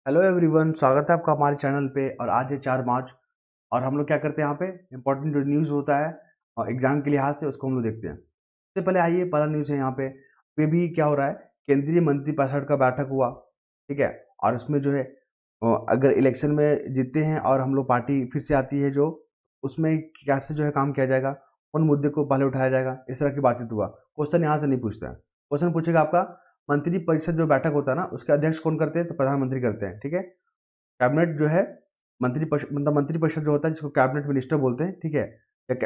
Hello everyone, स्वागत है आपका हमारे चैनल पे। और आज है 4 मार्च और हम लोग क्या करते हैं यहाँ पे इंपॉर्टेंट जो न्यूज़ होता है और एग्जाम के लिहाज से उसको हम लोग देखते हैं। सबसे पहले आइए, पहला न्यूज़ है यहाँ पे। ये भी क्या हो रहा है, केंद्रीय मंत्रिपरिषद का बैठक हुआ, ठीक है। और उसमें जो है अगर इलेक्शन में जीतते हैं और हम लोग पार्टी फिर से आती है जो, उसमें कैसे जो है काम किया जाएगा, उन मुद्दे को पहले उठाया जाएगा, इस तरह की बातचीत हुआ। क्वेश्चन यहाँ से नहीं पूछता है, क्वेश्चन पूछेगा आपका मंत्रिपरिषद जो बैठक होता है ना, उसके अध्यक्ष कौन करते हैं? तो प्रधानमंत्री करते हैं, ठीक है। कैबिनेट जो है मंत्रिपरिषद, मतलब मंत्रिपरिषद जो होता है जिसको कैबिनेट मिनिस्टर बोलते हैं, ठीक है, या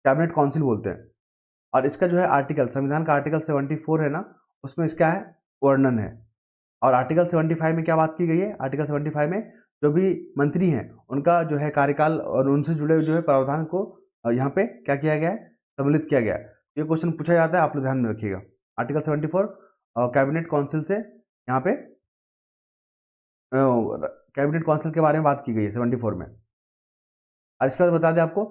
कैबिनेट काउंसिल बोलते हैं। और इसका जो है आर्टिकल, संविधान का आर्टिकल 74 है ना, उसमें इसका है वर्णन है। और आर्टिकल 75 में क्या बात की गई है? आर्टिकल 75 में जो भी मंत्री हैं उनका जो है कार्यकाल और उनसे जुड़े हुए जो है प्रावधान को यहाँ पे क्या किया गया है, सम्मिलित किया गया है। ये क्वेश्चन पूछा जाता है, आप लोग ध्यान में रखिएगा। आर्टिकल 74 कैबिनेट काउंसिल से यहाँ पे कैबिनेट काउंसिल के बारे में बात की गई है 74 में। और इसके बाद बता दें आपको,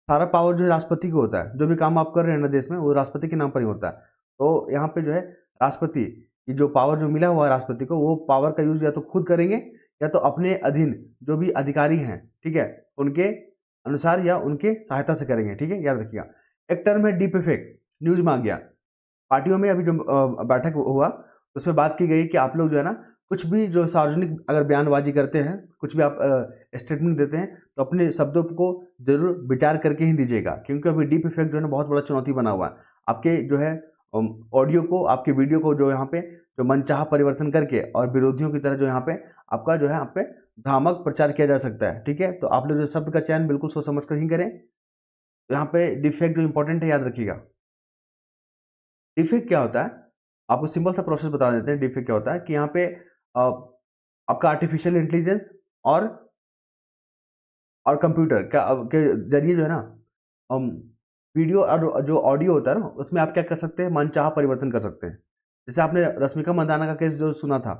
सारा पावर जो है राष्ट्रपति को होता है। जो भी काम आप कर रहे हैं ना देश में, वो राष्ट्रपति के नाम पर ही होता है। तो यहाँ पे जो है राष्ट्रपति की जो पावर जो मिला हुआ है राष्ट्रपति को, वो पावर का यूज या तो खुद करेंगे या तो अपने अधीन जो भी अधिकारी हैं, ठीक है, उनके अनुसार या उनके सहायता से करेंगे, ठीक है, याद रखिएगा। एक टर्म है डीप इफेक्ट, न्यूज में आ गया। पार्टियों में अभी जो बैठक हुआ, उसमें बात की गई कि आप लोग जो है ना, कुछ भी जो सार्वजनिक अगर बयानबाजी करते हैं, कुछ भी आप स्टेटमेंट देते हैं, तो अपने शब्दों को जरूर विचार करके ही दीजिएगा, क्योंकि अभी डीप इफेक्ट जो है ना बहुत बड़ा चुनौती बना हुआ है। आपके जो है ऑडियो को, आपके वीडियो को जो यहाँ पे जो मनचाहा परिवर्तन करके और विरोधियों की तरह जो यहाँ पे आपका जो है आप पे भ्रामक प्रचार किया जा सकता है, ठीक है। तो आप लोग जो शब्द का चयन बिल्कुल सोच समझ कर ही करें। तो यहाँ पे डिफेक्ट जो इंपॉर्टेंट है, याद रखिएगा। डिफेक्ट क्या होता है, आपको सिंपल सा प्रोसेस बता देते हैं। डिफेक्ट क्या होता है कि यहाँ पे अ, आपका आर्टिफिशियल इंटेलिजेंस और कंप्यूटर का के जरिए जो है ना, हम वीडियो और जो ऑडियो होता है ना, उसमें आप क्या कर सकते हैं, मनचाहा परिवर्तन कर सकते हैं। जैसे आपने रश्मिका मंदाना का केस जो सुना था,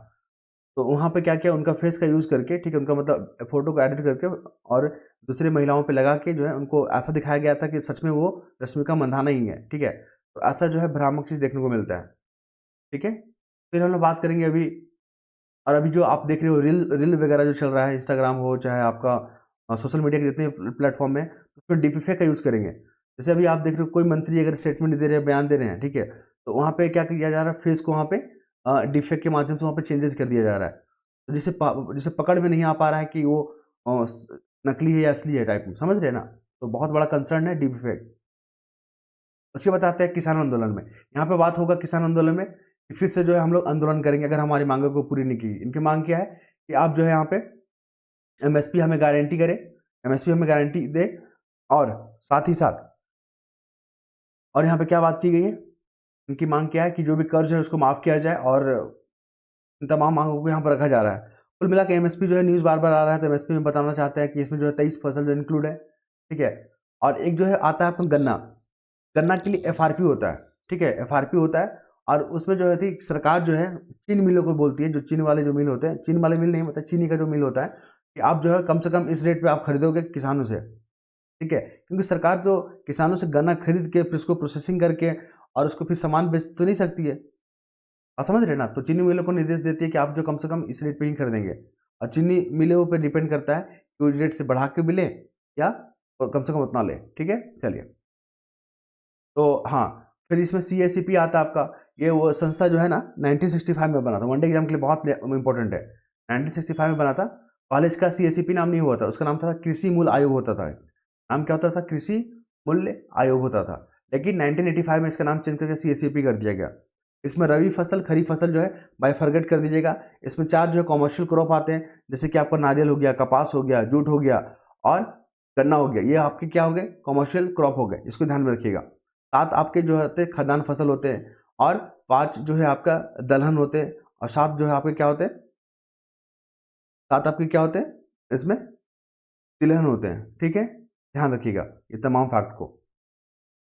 तो वहाँ पे क्या किया, उनका फेस का यूज़ करके, ठीक है, उनका मतलब फोटो को एडिट करके और दूसरे महिलाओं पे लगा के जो है उनको ऐसा दिखाया गया था कि सच में वो रश्मिका मंदाना ही है, ठीक है। तो ऐसा जो है भ्रामक चीज़ देखने को मिलता है, ठीक है। फिर हम लोग बात करेंगे अभी, और अभी जो आप देख रहे हो रील रील वगैरह जो चल रहा है, इंस्टाग्राम हो चाहे आपका सोशल मीडिया के जितने प्लेटफॉर्म में, उसमें डीपीफेक का यूज़ करेंगे। जैसे अभी आप देख रहे हो कोई मंत्री अगर स्टेटमेंट दे रहे हैं, बयान दे रहे हैं, ठीक है, तो वहाँ पे क्या किया जा रहा है, फेस को वहाँ पे डिफेक्ट के माध्यम से वहाँ पे चेंजेस कर दिया जा रहा है। तो जिसे पकड़ में नहीं आ पा रहा है कि वो नकली है या असली है टाइप में, समझ रहे हैं ना। तो बहुत बड़ा कंसर्न है डीपीफेक। उसके बाद आते हैं किसान आंदोलन में। यहाँ पे बात होगा किसान आंदोलन में कि फिर से जो है हम लोग आंदोलन करेंगे अगर हमारी मांगों को पूरी नहीं की। इनकी मांग क्या है कि आप जो है यहाँ पे एमएसपी हमें गारंटी करें, एमएसपी हमें गारंटी दे, और साथ ही साथ, और यहाँ पे क्या बात की गई है, इनकी मांग क्या है कि जो भी कर्ज है उसको माफ़ किया जाए, और इन तमाम मांगों को यहाँ पर रखा जा रहा है। कुल मिला के एमएसपी जो है, न्यूज़ बार बार आ रहा है, तो एमएसपी में बताना चाहते हैं कि इसमें जो है 23 फसल जो इंक्लूड है, ठीक है। और एक जो है आता है आपका गन्ना। गन्ना के लिए एफआरपी होता है, ठीक है, एफआरपी होता है। और उसमें जो है थी सरकार जो है चीन मिलों को बोलती है, जो चीन वाले जो मिल होते हैं, चीन वाले मिल नहीं, मतलब चीनी का जो मिल होता है, कि आप जो है कम से कम इस रेट पे आप खरीदोगे किसानों से, ठीक है। क्योंकि सरकार जो किसानों से गन्ना खरीद के फिर उसको प्रोसेसिंग करके और उसको फिर सामान बेच तो नहीं सकती है, आप समझ रहे हैं ना। तो चीनी मिलों को निर्देश देती है कि आप जो कम से कम इस रेट पे ही खरीदेंगे। और चीनी मिलों पे डिपेंड करता है कि उस रेट से बढ़ा के भी लें या कम से कम उतना लें, ठीक है। चलिए, तो हाँ, फिर इसमें सीएसीपी आता है आपका। ये वो संस्था जो है ना 1965 में बना था, वनडे एग्जाम के लिए बहुत इंपॉर्टेंट है। 1965 में बना था। पहले इसका सीएसीपी नाम नहीं हुआ था, उसका नाम था कृषि मूल्य आयोग होता था। नाम क्या होता था? कृषि मूल्य आयोग होता था। लेकिन 1985 में इसका नाम चेंज करके सीएसीपी कर दिया गया। इसमें रबी फसल, खरीफ फसल जो है बाइफरगेट कर दीजिएगा। इसमें 4 जो है कॉमर्शियल क्रॉप आते हैं, जैसे कि आपका नारियल हो गया, कपास हो गया, जूट हो गया और गन्ना हो गया। ये आपके क्या हो गए? कॉमर्शियल क्रॉप हो गए, इसको ध्यान में रखिएगा। 7 आपके जो होते हैं खदान फसल होते हैं, और 5 जो है आपका दलहन होते हैं, और 7 जो है आपके क्या होते हैं, 7 आपके क्या होते हैं इसमें? तिलहन होते हैं, ठीक है। ध्यान रखिएगा ये तमाम फैक्ट को।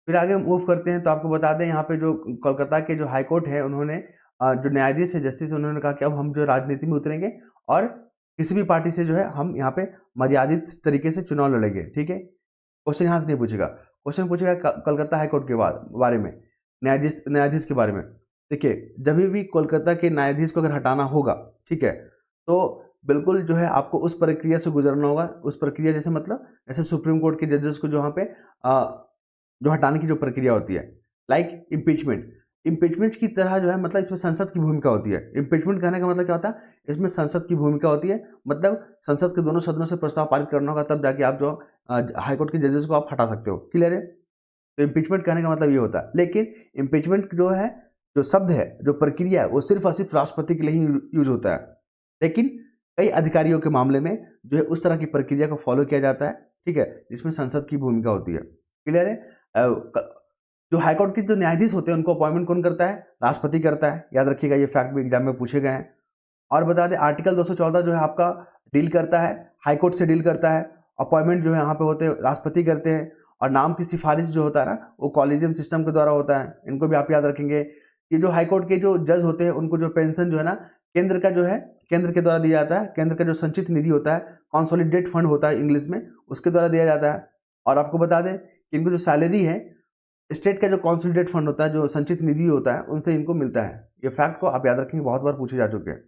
फिर आगे मूव करते हैं, तो आपको बता दें यहाँ पे जो कोलकाता के जो हाई कोर्ट है, उन्होंने जो न्यायाधीश है, जस्टिस, उन्होंने कहा कि अब हम जो राजनीति में उतरेंगे और किसी भी पार्टी से जो है हम यहाँ पे मर्यादित तरीके से चुनाव लड़ेंगे, ठीक है। क्वेश्चन यहाँ से नहीं पूछेगा, क्वेश्चन पूछेगा कलकत्ता हाई कोर्ट के बारे में, न्यायाधीश न्यायाधीश के बारे में। देखिए, जब भी कोलकाता के न्यायाधीश को अगर हटाना होगा, ठीक है, तो बिल्कुल जो है आपको उस प्रक्रिया से गुजरना होगा। उस प्रक्रिया जैसे मतलब जैसे सुप्रीम कोर्ट के जजेस को जो वहाँ पे जो हटाने की जो प्रक्रिया होती है, लाइक इम्पीचमेंट। इम्पीचमेंट की तरह जो है मतलब इसमें संसद की भूमिका होती है। इम्पीचमेंट कहने का मतलब क्या होता है, इसमें संसद की भूमिका होती है, मतलब संसद के दोनों सदनों से प्रस्ताव पारित करना होगा, तब जाके आप जो हाईकोर्ट के जजेस को आप हटा सकते हो। क्लियर है? तो इम्पीचमेंट कहने का मतलब ये होता है। लेकिन इम्पीचमेंट जो है, जो शब्द है, जो प्रक्रिया है, वो सिर्फ और सिर्फ राष्ट्रपति के लिए ही यूज होता है। लेकिन कई अधिकारियों के मामले में जो है उस तरह की प्रक्रिया को फॉलो किया जाता है, ठीक है, जिसमें संसद की भूमिका होती है। क्लियर है? जो हाईकोर्ट के जो न्यायाधीश होते हैं उनको अपॉइंटमेंट कौन करता है? राष्ट्रपति करता है। याद रखिएगा, ये फैक्ट भी एग्जाम में पूछे गए हैं। और बता दें, आर्टिकल 214 जो है आपका डील करता है, हाईकोर्ट से डील करता है। अपॉइंटमेंट जो है यहाँ पे होते हैं राष्ट्रपति करते हैं, और नाम की सिफारिश जो होता है ना, वो कॉलेजियम सिस्टम के द्वारा होता है। इनको भी आप याद रखेंगे। ये जो हाईकोर्ट के जो जज होते हैं उनको जो पेंशन जो है ना, केंद्र का जो है, केंद्र के द्वारा दिया जाता है। केंद्र का जो संचित निधि होता है, कॉन्सोलिडेट फंड होता है इंग्लिश में, उसके द्वारा दिया जाता है। और आपको बता दें कि इनको जो सैलरी है, स्टेट का जो कॉन्सोलिडेट फंड होता है, जो संचित निधि होता है, उनसे इनको मिलता है। ये फैक्ट को आप याद रखेंगे, बहुत बार पूछे जा चुके हैं।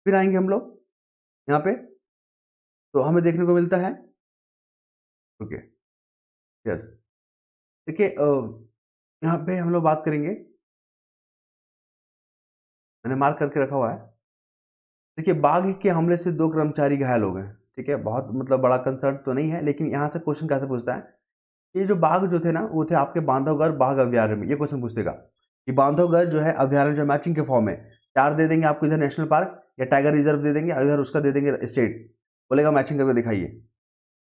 फिर आएंगे हम लोग यहाँ पे, तो हमें देखने को मिलता है, ओके, यस, देखिए यहाँ पे हम लोग बात करेंगे, मैंने मार्क करके रखा हुआ है। देखिए, बाघ के हमले से 2 कर्मचारी घायल हो गए। ठीक है, बहुत मतलब बड़ा कंसर्न तो नहीं है, लेकिन यहाँ से क्वेश्चन कैसे पूछता है, ये जो बाघ जो थे ना, वो थे आपके बांधवगढ़ बाघ अभ्यारण्य में। ये क्वेश्चन पूछेगा कि बांधवगढ़ जो है अभ्यारण्य जो मैचिंग के फॉर्म में 4 दे देंगे आपको, इधर नेशनल पार्क या टाइगर रिजर्व दे देंगे, इधर उसका दे देंगे स्टेट, बोलेगा मैचिंग करके दिखाइए।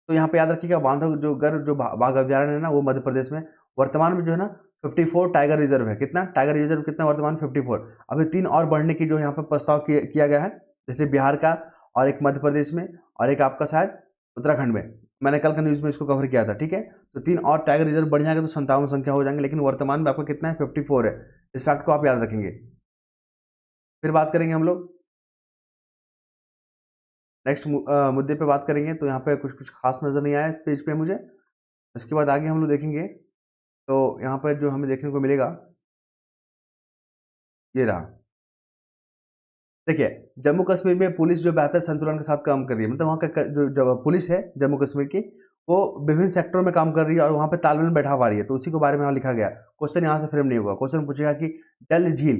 तो यहाँ पे याद रखिएगा, बांधवगढ़ जो बाघ अभ्यारण्य है ना, वो मध्य प्रदेश में। वर्तमान में जो है ना 54 टाइगर रिजर्व है। कितना टाइगर रिजर्व, कितना वर्तमान 54। अभी 3 और बढ़ने की जो यहाँ पे प्रस्ताव किया गया है, जैसे बिहार का, और एक मध्य प्रदेश में, और एक आपका शायद उत्तराखंड में। मैंने कल का न्यूज़ में इसको कवर किया था। ठीक है, तो 3 और टाइगर रिजर्व बढ़ जाएंगे तो 57 संख्या हो जाएंगे, लेकिन वर्तमान में आपका कितना है, 54 है। इस फैक्ट को आप याद रखेंगे। फिर बात करेंगे हम लोग नेक्स्ट मुद्दे पे बात करेंगे। तो यहाँ पे कुछ कुछ खास नज़र नहीं आया इस पेज पे मुझे। इसके बाद आगे हम लोग देखेंगे, तो यहाँ पर जो हमें देखने को मिलेगा, ये रहा। देखिए, जम्मू कश्मीर में पुलिस जो बेहतर संतुलन के साथ काम कर रही है, मतलब वहाँ का जो पुलिस है जम्मू कश्मीर की, वो विभिन्न सेक्टरों में काम कर रही है और वहाँ पे तालमेल बैठा पा रही है। तो उसी के बारे में यहाँ लिखा गया। क्वेश्चन यहाँ से फ्रेम नहीं होगा। क्वेश्चन पूछेगा कि डल झील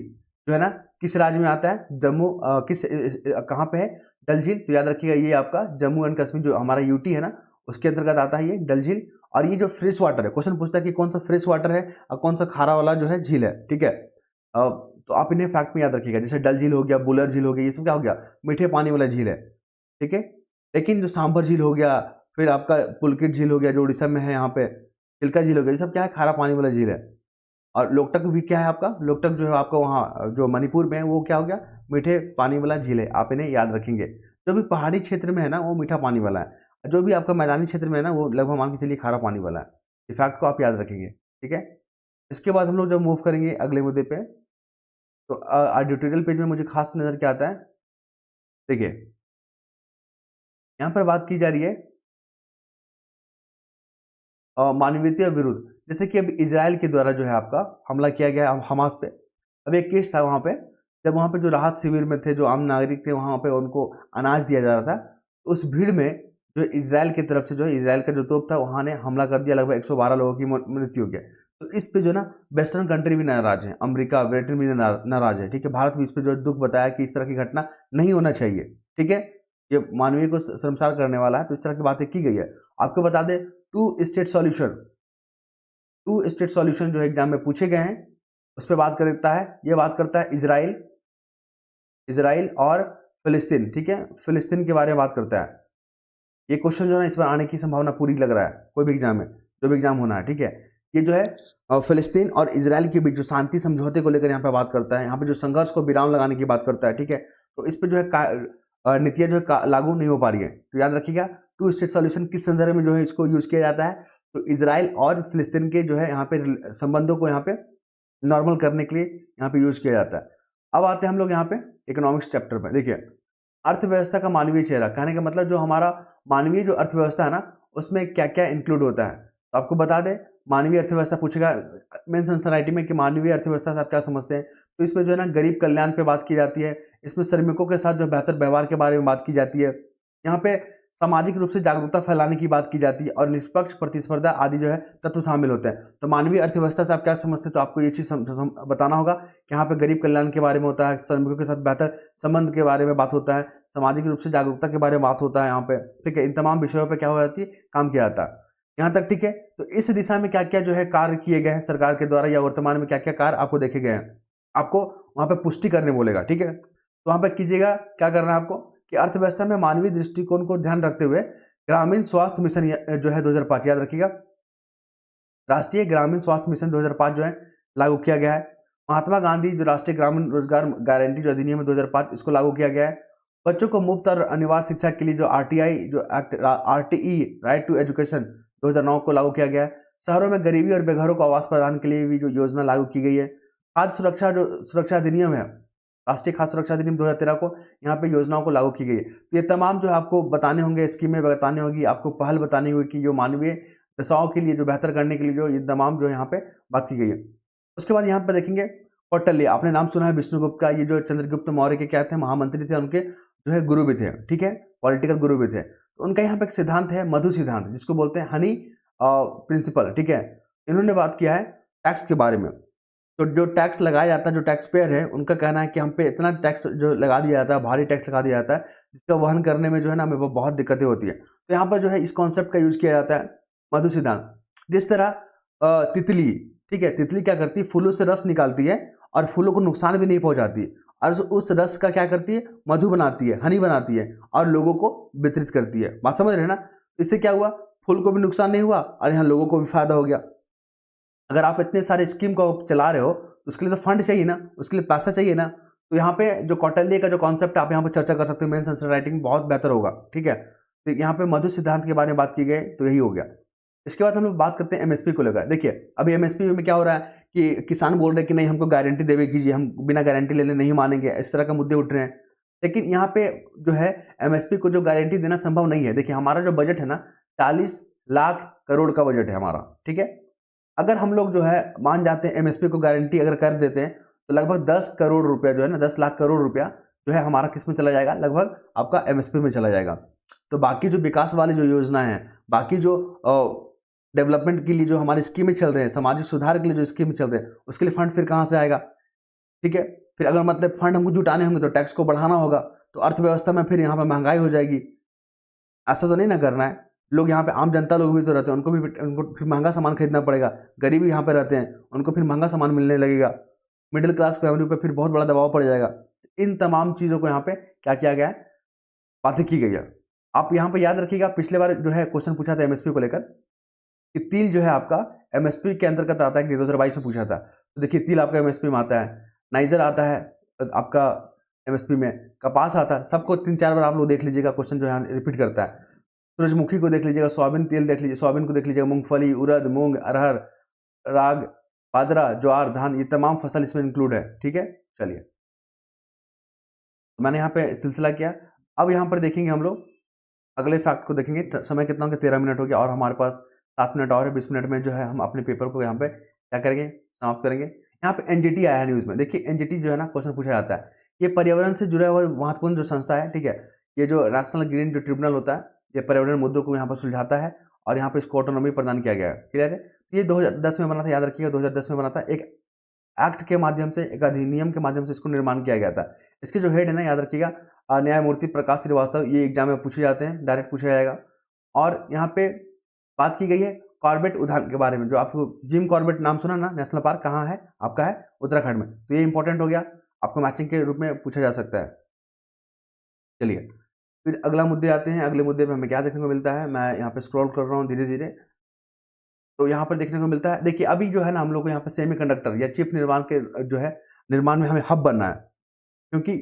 जो है ना, किस राज्य में आता है? जम्मू कहाँ पे है डल झील? तो याद रखिएगा, ये आपका जम्मू एंड कश्मीर जो हमारा यूटी है ना, उसके अंतर्गत आता है ये डल झील। और ये जो फ्रेश वाटर है, क्वेश्चन पूछता है कि कौन सा फ्रेश वाटर है और कौन सा खारा वाला जो है झील है। ठीक है, तो आप इन्हें फैक्ट में याद रखिएगा। जैसे डल झील हो गया, बुलर झील हो गया, ये सब क्या हो गया, मीठे पानी वाला झील है। ठीक है, लेकिन जो सांभर झील हो गया, फिर आपका पुलकित झील हो गया जो उड़ीसा में है, यहाँ पे चिल्का झील हो गया, ये सब क्या है, खारा पानी वाला झील है। और लोकटक भी क्या है आपका, लोकटक जो है आपका वहाँ जो मणिपुर में है, वो क्या हो गया, मीठे पानी वाला झील है। आप इन्हें याद रखेंगे। जो भी पहाड़ी क्षेत्र में है ना, वो मीठा पानी वाला है। जो भी आपका मैदानी क्षेत्र में है ना, वो लगभग मान के चलिए खारा पानी वाला है। इस फैक्ट को आप याद रखेंगे। ठीक है, इसके बाद हम लोग जब मूव करेंगे अगले मुद्दे पे, तो एडिटोरियल पेज में मुझे खास नज़र क्या आता है, देखिए यहाँ पर बात की जा रही है मानवीयता विरुद्ध। जैसे कि अब इजराइल के द्वारा जो है आपका हमला किया गया हमास पे। अब एक केस था वहाँ पे, जब वहाँ पे जो राहत शिविर में थे, जो आम नागरिक थे, वहाँ पे उनको अनाज दिया जा रहा था। तो उस भीड़ में जो इजराइल की तरफ से जो है, इजराइल का जो तोप था, वहाँ ने हमला कर दिया। लगभग 112 लोगों की मृत्यु हो गई। तो इस पे जो ना वेस्टर्न कंट्री भी नाराज है, अमेरिका ब्रिटेन भी नाराज है। ठीक है, भारत भी इस पर जो दुख बताया कि इस तरह की घटना नहीं होना चाहिए। ठीक है, ये मानवीय को शर्मसार करने वाला है। तो इस तरह की बातें की गई है। आपको बता दें, टू स्टेट सॉल्यूशन जो एग्जाम में पूछे गए हैं, उस पर बात करता है। ये बात करता है इजराइल और फिलिस्तीन। ठीक है, फिलिस्तीन के बारे में बात करता है। ये क्वेश्चन जो है इस बार आने की संभावना पूरी लग रहा है, कोई भी एग्जाम में, जो भी एग्जाम होना है। ठीक है, ये जो है फिलिस्तीन और इजराइल के बीच जो शांति समझौते को लेकर यहाँ पे बात करता है। यहाँ पे जो संघर्ष को विराम लगाने की बात करता है। ठीक है, तो इस पे जो है नीतियाँ जो है लागू नहीं हो पा रही है। तो याद रखिएगा, टू स्टेट सॉल्यूशन किस संदर्भ में जो है इसको यूज किया जाता है, तो इजराइल और फिलिस्तीन के जो है यहाँ पे संबंधों को यहाँ पे नॉर्मल करने के लिए यहाँ पे यूज किया जाता है। अब आते हैं हम लोग यहाँ पे इकोनॉमिक्स चैप्टर में। देखिए, अर्थव्यवस्था का मानवीय चेहरा, कहने का मतलब जो हमारा मानवीय जो अर्थव्यवस्था है ना, उसमें क्या क्या इंक्लूड होता है। तो आपको बता दें, मानवीय अर्थव्यवस्था पूछेगा मेंस एनसीईआरटी में कि मानवीय अर्थव्यवस्था से आप क्या समझते हैं। तो इसमें जो है ना गरीब कल्याण पे बात की जाती है, इसमें श्रमिकों के साथ जो बेहतर व्यवहार के बारे में बात की जाती है। यहाँ पे सामाजिक रूप से जागरूकता फैलाने की बात की जाती है और निष्पक्ष प्रतिस्पर्धा आदि जो है तत्व शामिल होते हैं। तो मानवीय अर्थव्यवस्था से आप क्या समझते हैं, तो आपको ये चीज़ बताना होगा कि यहाँ पे गरीब कल्याण के बारे में होता है, श्रमिकों के साथ बेहतर संबंध के बारे में बात होता है, सामाजिक रूप से जागरूकता के बारे में बात होता है यहाँ पे, ठीक है। इन तमाम विषयों पर क्या हो जाती है, काम किया जाता है यहाँ तक, ठीक है। तो इस दिशा में क्या क्या जो है कार्य किए गए हैं सरकार के द्वारा या वर्तमान में क्या क्या कार्य आपको देखे गए हैं, आपको वहाँ पे पुष्टि करने बोलेगा, ठीक है। तो वहाँ पे कीजिएगा, क्या करना है आपको कि अर्थव्यवस्था में मानवीय दृष्टिकोण को ध्यान रखते हुए ग्रामीण स्वास्थ्य मिशन जो है 2005, याद रखिएगा, राष्ट्रीय ग्रामीण स्वास्थ्य मिशन 2005 जो है लागू किया गया है। महात्मा गांधी जो राष्ट्रीय ग्रामीण रोजगार गारंटी जो अधिनियम है 2005, इसको लागू किया गया है। बच्चों को मुफ्त और अनिवार्य शिक्षा के लिए जो आरटीआई जो act RTE right to education 2009 को लागू किया गया है। शहरों में गरीबी और बेघरों को आवास प्रदान के लिए भी जो योजना लागू की गई है। खाद्य सुरक्षा जो सुरक्षा अधिनियम है, राष्ट्रीय खाद्य सुरक्षा अधिनियम 2013 को यहाँ पे योजनाओं को लागू की गई है। तो ये तमाम जो आपको बताने होंगे, स्कीमें बतानी होगी, आपको पहल बतानी होगी कि जो मानवीय दशाओं के लिए जो बेहतर करने के लिए जो ये तमाम जो यहाँ पे बात की गई है। उसके बाद यहाँ पे देखेंगे कौटिल्य, आपने नाम सुना है विष्णुगुप्त का, ये जो चंद्रगुप्त मौर्य के क्या थे, महामंत्री थे, उनके जो है गुरु भी थे, ठीक है, पॉलिटिकल गुरु भी थे। तो उनका यहाँ पे एक सिद्धांत है मधु सिद्धांत, जिसको बोलते हैं हनी प्रिंसिपल, ठीक है। इन्होंने बात किया है टैक्स के बारे में। तो जो टैक्स लगाया जाता है, जो टैक्स पेयर है, उनका कहना है कि हम पे इतना टैक्स जो लगा दिया जाता है, भारी टैक्स लगा दिया जाता है, जिसका वहन करने में जो है ना हमें बहुत दिक्कतें होती है। तो यहाँ पर जो है इस कॉन्सेप्ट का यूज किया जाता है मधु सिद्धांत। जिस तरह तितली, ठीक है, तितली क्या करती है, फूलों से रस निकालती है और फूलों को नुकसान भी नहीं पहुंचाती, और उस रस का क्या करती है, मधु बनाती है, हनी बनाती है और लोगों को वितरित करती है। बात समझ रहे हैं ना। इससे क्या हुआ, फूल को भी नुकसान नहीं हुआ और यहाँ लोगों को भी फायदा हो गया। अगर आप इतने सारे स्कीम को चला रहे हो तो उसके लिए तो फंड चाहिए ना, उसके लिए पैसा चाहिए ना। तो यहाँ पे जो कौटिल्य का जो कॉन्सेप्ट आप यहाँ पे चर्चा कर सकते हो, मेंस आंसर राइटिंग बहुत बेहतर होगा, ठीक है। तो यहाँ पे मधु सिद्धांत के बारे में बात की गई, तो यही हो गया। इसके बाद हम लोग बात करते हैं एमएसपी को लेकर। देखिए अभी एमएसपी में क्या हो रहा है कि किसान बोल रहे हैं कि नहीं हमको गारंटी देवे कीजिए, हम बिना गारंटी लेने नहीं मानेंगे, इस तरह का मुद्दे उठ रहे हैं। लेकिन यहाँ पे जो है एमएसपी को जो गारंटी देना संभव नहीं है। देखिए हमारा जो बजट है ना 40 लाख करोड़ का बजट है हमारा, ठीक है। अगर हम लोग जो है मान जाते हैं एमएसपी को गारंटी अगर कर देते हैं तो लगभग 10 करोड़ रुपया जो है ना, 10 लाख करोड़ रुपया जो है हमारा किस में चला जाएगा, लगभग आपका एमएसपी में चला जाएगा। तो बाकी जो विकास वाली जो योजना है, बाकी जो डेवलपमेंट के लिए जो हमारी स्कीमें चल रहे हैं, सामाजिक सुधार के लिए जो स्कीम चल रहे हैं, उसके लिए फंड फिर कहाँ से आएगा, ठीक है। फिर अगर मतलब फंड हमको जुटाने होंगे तो टैक्स को बढ़ाना होगा, तो अर्थव्यवस्था में फिर यहाँ पर महंगाई हो जाएगी। ऐसा तो नहीं ना करना है। लोग यहाँ पे आम जनता लोग भी तो रहते हैं, उनको फिर महंगा सामान खरीदना पड़ेगा। गरीब यहाँ पे रहते हैं, उनको फिर महंगा सामान मिलने लगेगा। मिडिल क्लास फैमिली पे फिर बहुत बड़ा दबाव पड़ जाएगा। इन तमाम चीज़ों को यहाँ पे क्या किया गया है, बातें की गई है। आप यहाँ पे याद रखिएगा, पिछले बार जो है क्वेश्चन पूछा था एमएसपी को लेकर कि तिल जो है आपका एमएसपी के अंतर्गत आता है कि 2022 में पूछा था। तो देखिए तिल आपका एमएसपी में आता है, नाइजर आता है आपका एमएसपी में, कपास आता है। सबको 3-4 बार आप लोग देख लीजिएगा, क्वेश्चन जो है रिपीट करता है। सूरजमुखी को देख लीजिएगा, सोयाबीन तेल देख लीजिए, सोयाबीन को देख लीजिएगा, मूंगफली, उड़द, मूंग, अरहर, राग, बाजरा, ज्वार, धान, ये तमाम फसल इसमें इंक्लूड है, ठीक है। चलिए मैंने यहाँ पे सिलसिला किया। अब यहाँ पर देखेंगे हम लोग अगले फैक्ट को देखेंगे। समय कितना हो गया, 13 मिनट हो गया और हमारे पास 7 मिनट और है। 20 मिनट में जो है हम अपने पेपर को यहाँ पे क्या करेंगे, समाप्त करेंगे। यहाँ पे एनजीटी आया है न्यूज़ में। देखिए एनजीटी जो है ना, क्वेश्चन पूछा जाता है, ये पर्यावरण से जुड़ा हुआ महत्वपूर्ण जो संस्था है, ठीक है। ये जो नेशनल ग्रीन जो ट्रिब्यूनल होता है, ये पर्यावरण मुद्दों को यहाँ पर सुलझाता है और यहाँ पे इसको ऑटोनॉमी प्रदान किया गया है, क्लियर है। ये 2010 में बना था, याद रखिएगा 2010 में बना था। एक एक्ट के माध्यम से, एक अधिनियम के माध्यम से इसको निर्माण किया गया था। इसके जो हेड है ना, याद रखिएगा न्यायमूर्ति प्रकाश श्रीवास्तव। ये एग्जाम में पूछे जाते हैं, डायरेक्ट पूछा जाएगा। और यहाँ पे बात की गई है कॉर्बेट उद्यान के बारे में। जो आपको जिम कॉर्बेट नाम सुना ना, नेशनल पार्क कहाँ है आपका, है उत्तराखंड में। तो ये इंपॉर्टेंट हो गया, आपको मैचिंग के रूप में पूछा जा सकता है। चलिए फिर अगला मुद्दे आते हैं। अगले मुद्दे में हमें क्या देखने को मिलता है, मैं यहाँ पे स्क्रॉल कर रहा हूँ धीरे धीरे। तो यहाँ पर देखने को मिलता है, देखिए अभी जो है ना हम लोग को यहाँ पे सेमीकंडक्टर या चिप निर्माण के जो है निर्माण में हमें हब बनना है। क्योंकि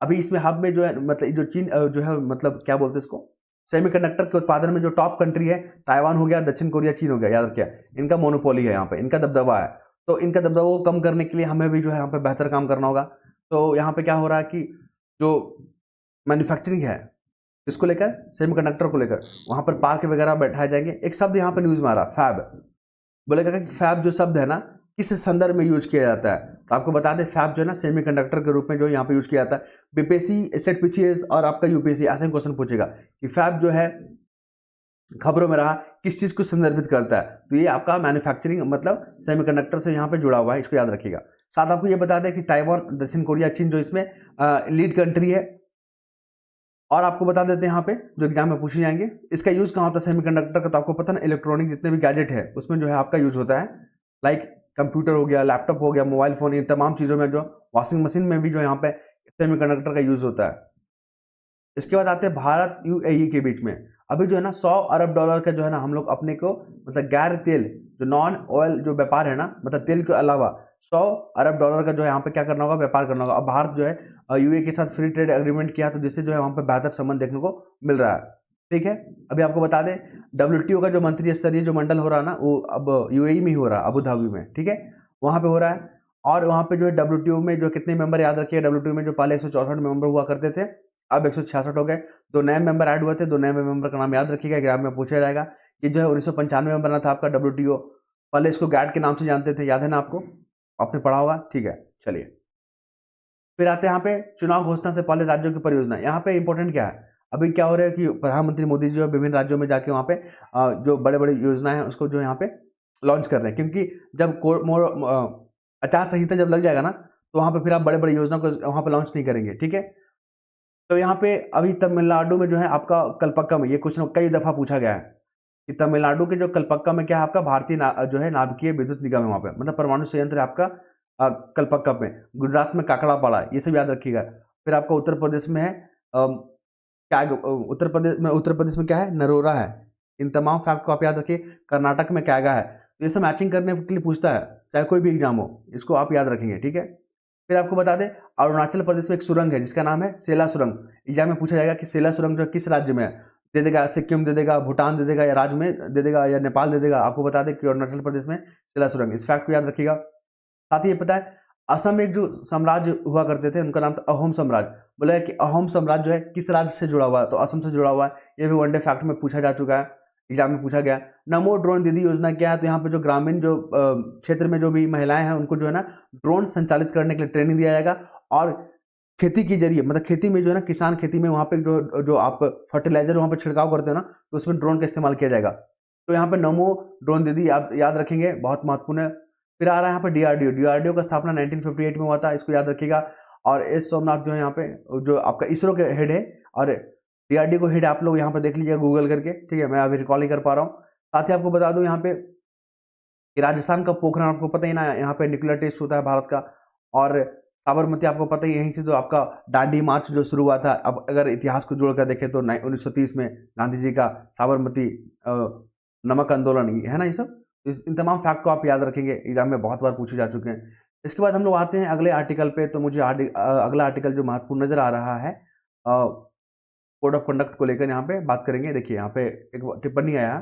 अभी इसमें हब में जो है मतलब जो चीन जो है मतलब क्या बोलते हैं इसको, सेमीकंडक्टर के उत्पादन में जो टॉप कंट्री है, ताइवान हो गया, दक्षिण कोरिया, चीन हो गया, याद रखिए इनका मोनोपोली है यहाँ पे, इनका दबदबा है। तो इनका दबदबा को कम करने के लिए हमें भी जो है यहाँ पे बेहतर काम करना होगा। तो यहाँ पे क्या हो रहा है कि जो मैन्युफैक्चरिंग है इसको लेकर, सेमीकंडक्टर को लेकर, वहाँ पर पार्क वगैरह बैठाए जाएंगे। एक शब्द यहाँ पे न्यूज़ में आ रहा है, फैब। बोलेगा कि फैब जो शब्द है ना, किस संदर्भ में यूज किया जाता है? तो आपको बता दें फैब जो है ना सेमीकंडक्टर के रूप में जो यहाँ पे यूज किया जाता है। बीपीएससी, स्टेट पीसीएस और आपका यूपीएससी ऐसे क्वेश्चन पूछेगा कि फैब जो है खबरों में रहा किस चीज को संदर्भित करता है, तो ये आपका मैन्युफैक्चरिंग मतलब सेमीकंडक्टर से यहाँ पे जुड़ा हुआ है, इसको याद रखिएगा। साथ आपको ये बता दें कि ताइवान, दक्षिण कोरिया, चीन जो इसमें लीड कंट्री है। और आपको बता देते हैं यहाँ पे जो एग्जाम में पूछे जाएंगे, इसका यूज कहाँ होता है सेमीकंडक्टर का, तो आपको पता ना इलेक्ट्रॉनिक जितने भी गैजेट है उसमें जो है आपका यूज होता है, लाइक कंप्यूटर हो गया, लैपटॉप हो गया, मोबाइल फोन, इन तमाम चीजों में, जो वॉशिंग मशीन में भी जो यहाँ पे सेमीकंडक्टर का यूज होता है। इसके बाद आते हैं भारत यूएई के बीच में अभी जो है ना $100 अरब का जो है ना हम लोग अपने को मतलब गैर तेल जो नॉन ऑयल जो व्यापार है ना, मतलब तेल के अलावा $100 अरब का जो है यहाँ पे क्या करना होगा, व्यापार करना होगा। अब भारत जो है यूएई के साथ फ्री ट्रेड एग्रीमेंट किया, तो जिससे जो है वहाँ पे बेहतर संबंध देखने को मिल रहा है। ठीक है, अभी आपको बता दें WTO का जो मंत्री स्तरीय जो मंडल हो रहा है ना, वो अब यूएई में ही हो रहा है, अबू धाबी में। ठीक है, वहाँ पे हो रहा है। और वहाँ पे जो है WTO में जो कितने मेंबर याद रखिए, WTO में जो पहले 164 मेंबर हुआ करते थे, अब 166 हो गए। 2 नए मेंबर ऐड हुए थे, 2 नए मेंबर का नाम याद रखिएगा, एग्जाम में पूछा जाएगा। ये जो है 1995 में बना था आपका WTO, पहले इसको गैट के नाम से जानते थे, याद है ना आपको, आपने पढ़ा होगा। ठीक है, चलिए फिर आते हैं यहाँ पे चुनाव घोषणा से पहले राज्यों की परियोजना। यहाँ पे इंपॉर्टेंट क्या है, अभी क्या हो रहा है कि प्रधानमंत्री मोदी जी विभिन्न राज्यों में जाके वहाँ पे जो बड़े बड़े योजनाएं हैं उसको जो यहाँ पे लॉन्च कर रहे हैं, क्योंकि जब आचार संहिता जब लग जाएगा ना, तो वहाँ पे फिर आप बड़े बड़े योजना को वहाँ पे लॉन्च नहीं करेंगे। ठीक है, तो यहाँ पे अभी तमिलनाडु में जो है आपका कलपक्का में, ये क्वेश्चन कई दफा पूछा गया है कि तमिलनाडु के जो कलपक्का में क्या है आपका भारतीय जो है नाभिकीय विद्युत निगम है, वहाँ पे मतलब परमाणु संयंत्र है आपका कलपक्का में। गुजरात में काकड़ापाड़ा, ये सब याद रखिएगा। फिर आपका उत्तर प्रदेश में है क्या, उत्तर प्रदेश में क्या है, नरोरा है। इन तमाम फैक्ट को आप याद रखिए। कर्नाटक में कैगा है। तो ये सब मैचिंग करने के लिए पूछता है, चाहे कोई भी एग्जाम हो, इसको आप याद रखेंगे। ठीक है, फिर आपको बता दें अरुणाचल प्रदेश में एक सुरंग है जिसका नाम है सेला सुरंग। एग्जाम में पूछा जाएगा कि सेला सुरंग जो किस राज्य में है, दे देगा सिक्किम दे देगा, भूटान दे देगा, या राज्य में दे देगा, या नेपाल दे देगा। आपको बता दें कि अरुणाचल प्रदेश में सेला सुरंग, इस फैक्ट को याद रखिएगा। साथ ही ये पता है असम में एक जो साम्राज्य हुआ करते थे उनका नाम था अहोम साम्राज्य। बोला है कि अहोम साम्राज्य जो है किस राज्य से जुड़ा हुआ है, तो असम से जुड़ा हुआ है। ये भी वनडे फैक्ट में पूछा जा चुका है, एग्जाम में पूछा गया। नमो ड्रोन दीदी योजना क्या है, तो यहाँ पे जो ग्रामीण जो क्षेत्र में जो भी महिलाएं हैं उनको जो है ना ड्रोन संचालित करने के लिए ट्रेनिंग दिया जाएगा। और खेती के जरिए मतलब खेती में जो है ना, किसान खेती में वहाँ पे जो आप फर्टिलाइजर वहाँ पे छिड़काव करते हैं ना, तो उसमें ड्रोन का इस्तेमाल किया जाएगा। तो यहाँ पे नमो ड्रोन दीदी आप याद रखेंगे, बहुत महत्वपूर्ण है। फिर आ रहा है यहाँ पे डीआरडीओ का स्थापना 1958 में हुआ था, इसको याद रखिएगा। और एस सोमनाथ जो है यहाँ पे जो आपका इसरो के हेड है, और डीआरडीओ को हेड आप लोग यहाँ पे देख लीजिएगा गूगल करके। ठीक है, मैं अभी रिकॉल नहीं कर पा रहा हूँ। साथ ही आपको बता दूं यहाँ पे कि राजस्थान का पोखरण, आपको पता ही ना, यहाँ पे न्यूक्लियर टेस्ट होता है भारत का। और साबरमती आपको पता ही, यहीं से जो आपका दांडी मार्च जो शुरू हुआ था। अब अगर इतिहास को जोड़कर देखें तो 1930 में गांधी जी का साबरमती नमक आंदोलन है ना, ये सब। इन तमाम फैक्ट को आप याद रखेंगे, एग्जाम में बहुत बार पूछे जा चुके हैं। इसके बाद हम लोग आते हैं अगले आर्टिकल पे। तो मुझे अगला आर्टिकल जो महत्वपूर्ण नजर आ रहा है, कोड ऑफ कंडक्ट को लेकर यहाँ पे बात करेंगे। देखिए यहाँ पे एक टिप्पणी आया,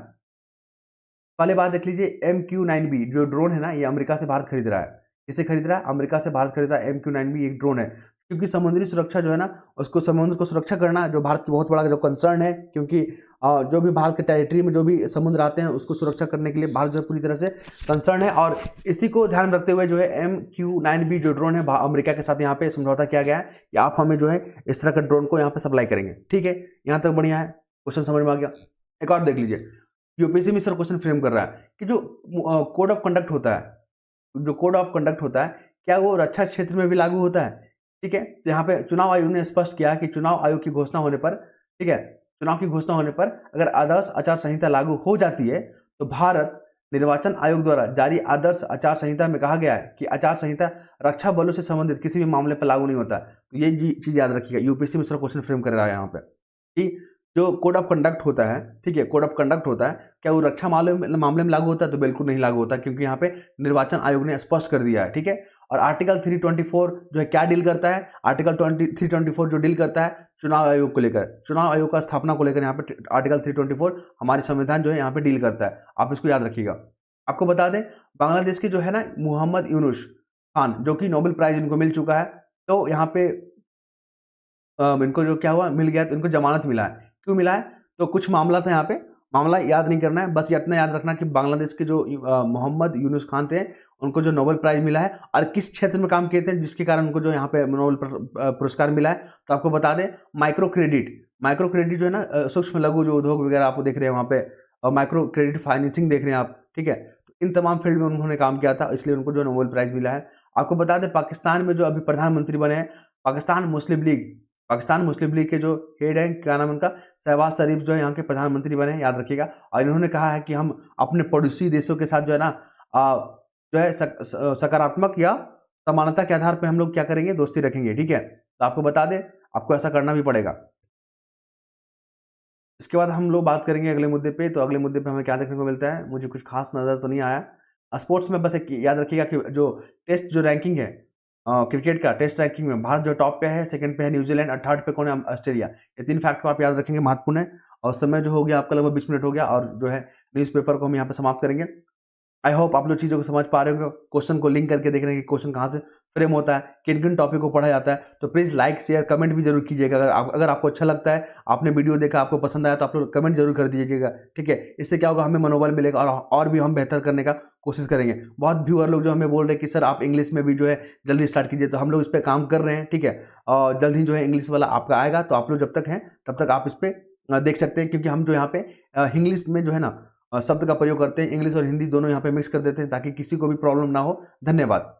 पहले बात देख लीजिए। MQ-9B जो ड्रोन है ना, ये अमेरिका से भारत खरीद रहा है। किसे खरीद रहा है, अमेरिका से भारत खरीद रहा है। MQ-9B एक ड्रोन है, क्योंकि समुद्री सुरक्षा जो है ना, उसको समुद्र को सुरक्षा करना जो भारत की बहुत बड़ा जो कंसर्न है, क्योंकि जो भी भारत के टेरिटरी में जो भी समुद्र आते हैं उसको सुरक्षा करने के लिए भारत जो है पूरी तरह से कंसर्न है। और इसी को ध्यान रखते हुए जो है MQ-9B जो ड्रोन है अमेरिका के साथ यहाँ पे समझौता किया गया है कि आप हमें जो है इस तरह का ड्रोन को यहाँ पे सप्लाई करेंगे। ठीक है, यहाँ तक बढ़िया है, क्वेश्चन समझ में आ गया। एक और देख लीजिए, यूपीएससी में सर क्वेश्चन फ्रेम कर रहा है कि जो कोड ऑफ कंडक्ट होता है, जो कोड ऑफ कंडक्ट होता है, क्या वो रक्षा क्षेत्र में भी लागू होता है? ठीक है, तो यहाँ पे चुनाव आयोग ने स्पष्ट किया कि चुनाव आयोग की घोषणा होने पर, ठीक है, चुनाव की घोषणा होने पर अगर आदर्श आचार संहिता लागू हो जाती है, तो भारत निर्वाचन आयोग द्वारा जारी आदर्श आचार संहिता में कहा गया है कि आचार संहिता रक्षा बलों से संबंधित किसी भी मामले पर लागू नहीं होता। तो ये चीज याद रखिएगा, यूपीएससी में सर क्वेश्चन फ्रेम कर रहा है यहाँ पे कि जो कोड ऑफ कंडक्ट होता है, ठीक है, कोड ऑफ कंडक्ट होता है, क्या वो रक्षा मामले में लागू होता है? तो बिल्कुल नहीं लागू होता, क्योंकि यहाँ पे निर्वाचन आयोग ने स्पष्ट कर दिया है। ठीक है, और आर्टिकल 324 जो है क्या डील करता है, आर्टिकल 324 जो डील करता है चुनाव आयोग को लेकर, चुनाव आयोग का स्थापना को लेकर, यहाँ पे आर्टिकल 324 हमारे संविधान जो है यहाँ पे डील करता है। आप इसको याद रखिएगा। आपको बता दें बांग्लादेश के जो है ना मोहम्मद यूनुस खान, जो कि नोबेल प्राइज इनको मिल चुका है, तो यहाँ पे इनको जो क्या हुआ, मिल गया, तो इनको जमानत मिला है। क्यों मिला है? तो कुछ मामला था यहाँ पे, मामला याद नहीं करना है, बस ये इतना याद रखना कि बांग्लादेश के जो मोहम्मद यूनुस खान थे, उनको जो नोबेल प्राइज़ मिला है और किस क्षेत्र में काम किए थे जिसके कारण उनको जो यहाँ पे नोबेल पुरस्कार मिला है। तो आपको बता दें, माइक्रो क्रेडिट जो है ना, सूक्ष्म लघु जो उद्योग वगैरह आप देख रहे हैं वहाँ पे, और माइक्रो क्रेडिट फाइनेंसिंग देख रहे हैं आप, ठीक है। तो इन तमाम फील्ड में उन्होंने काम किया था, इसलिए उनको जो नोबेल प्राइज़ मिला है। आपको बता दें, पाकिस्तान में जो अभी प्रधानमंत्री बने हैं, पाकिस्तान मुस्लिम लीग के जो हेड हैं, क्या नाम है उनका, शहबाज शरीफ जो है यहाँ के प्रधानमंत्री बने हैं, याद रखिएगा। और इन्होंने कहा है कि हम अपने पड़ोसी देशों के साथ जो है ना, जो है सकारात्मक या समानता के आधार पे हम लोग क्या करेंगे, दोस्ती रखेंगे, ठीक है। तो आपको बता दें, आपको ऐसा करना भी पड़ेगा। इसके बाद हम लोग बात करेंगे अगले मुद्दे पे। तो अगले मुद्दे पे हमें क्या देखने को मिलता है, मुझे कुछ खास नज़र तो नहीं आया। स्पोर्ट्स में बस एक याद रखिएगा कि जो टेस्ट जो रैंकिंग है, क्रिकेट का टेस्ट रैंकिंग में भारत जो टॉप पे है, सेकंड पे है न्यूजीलैंड और थर्ड पे कौन है, ऑस्ट्रेलिया। ये 3 फैक्ट को आप याद रखेंगे, महत्वपूर्ण है। और समय जो हो गया आपका लगभग 20 मिनट हो गया, और जो है न्यूज़पेपर को हम यहाँ पे समाप्त करेंगे। आई होप आप लोग चीज़ों को समझ पा रहे हो, क्वेश्चन को लिंक करके देख रहे हैं कि क्वेश्चन कहाँ से फ्रेम होता है, किन किन टॉपिक को पढ़ा जाता है। तो प्लीज़ लाइक शेयर कमेंट भी जरूर कीजिएगा। अगर आपको अच्छा लगता है, आपने वीडियो देखा, आपको पसंद आया, तो आप लोग कमेंट जरूर कर दीजिएगा, ठीक है। इससे क्या होगा, हमें मनोबल मिलेगा और भी हम बेहतर करने का कोशिश करेंगे। बहुत व्यूअर लोग जो हमें बोल रहे हैं कि सर आप इंग्लिश में भी जो है जल्दी स्टार्ट कीजिए, तो हम लोग इस पर काम कर रहे हैं, ठीक है। और जल्द ही जो है इंग्लिश वाला आपका आएगा। तो आप लोग जब तक हैं तब तक आप इस पर देख सकते हैं, क्योंकि हम जो यहाँ पे इंग्लिश में जो है ना शब्द का प्रयोग करते हैं, इंग्लिश और हिंदी दोनों यहाँ पे मिक्स कर देते हैं, ताकि किसी को भी प्रॉब्लम ना हो। धन्यवाद।